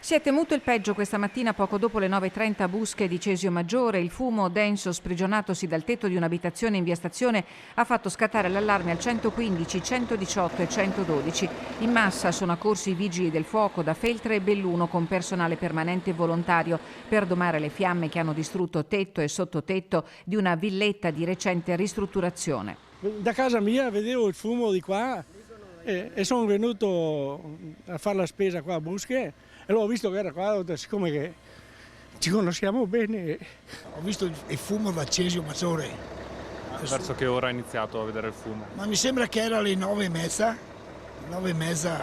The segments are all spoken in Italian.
Si è temuto il peggio questa mattina poco dopo le 9:30 a Busche di Cesio Maggiore. Il fumo denso sprigionatosi dal tetto di un'abitazione in via Stazione ha fatto scattare l'allarme al 115, 118 e 112. In massa sono accorsi i vigili del fuoco da Feltre e Belluno con personale permanente e volontario per domare le fiamme che hanno distrutto tetto e sottotetto di una villetta di recente ristrutturazione. Da casa mia vedevo il fumo di qua e sono venuto a fare la spesa qua a Busche e l'ho visto che era qua, siccome che ci conosciamo bene. Ho visto il fumo da Cesio Maggiore. Verso che ora ha iniziato a vedere il fumo? Ma mi sembra che era alle 9:30, 9:30,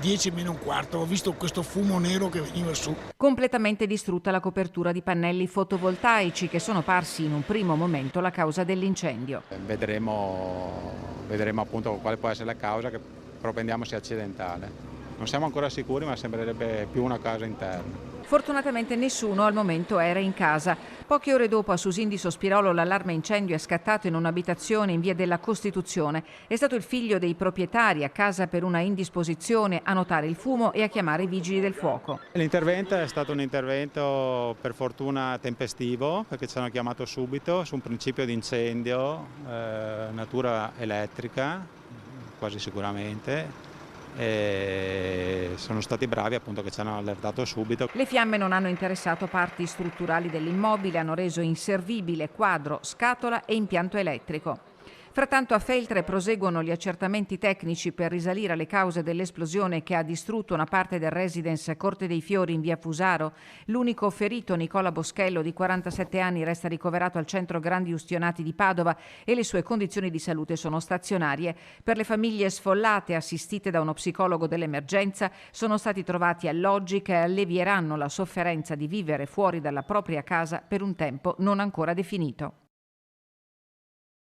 10 meno un quarto, ho visto questo fumo nero che veniva su. Completamente distrutta la copertura di pannelli fotovoltaici che sono parsi in un primo momento la causa dell'incendio. Vedremo appunto quale può essere la causa, che propendiamo sia accidentale. Non siamo ancora sicuri, ma sembrerebbe più una causa interna. Fortunatamente nessuno al momento era in casa. Poche ore dopo a Susin di Sospirolo l'allarme incendio è scattato in un'abitazione in via della Costituzione. È stato il figlio dei proprietari a casa per una indisposizione a notare il fumo e a chiamare i vigili del fuoco. L'intervento è stato un intervento per fortuna tempestivo, perché ci hanno chiamato subito su un principio di incendio, natura elettrica, quasi sicuramente. E sono stati bravi appunto che ci hanno allertato subito. Le fiamme non hanno interessato parti strutturali dell'immobile, hanno reso inservibile quadro, scatola e impianto elettrico. Frattanto a Feltre proseguono gli accertamenti tecnici per risalire alle cause dell'esplosione che ha distrutto una parte del residence Corte dei Fiori in via Fusaro. L'unico ferito, Nicola Boschello, di 47 anni, resta ricoverato al centro Grandi Ustionati di Padova e le sue condizioni di salute sono stazionarie. Per le famiglie sfollate assistite da uno psicologo dell'emergenza sono stati trovati alloggi che allevieranno la sofferenza di vivere fuori dalla propria casa per un tempo non ancora definito.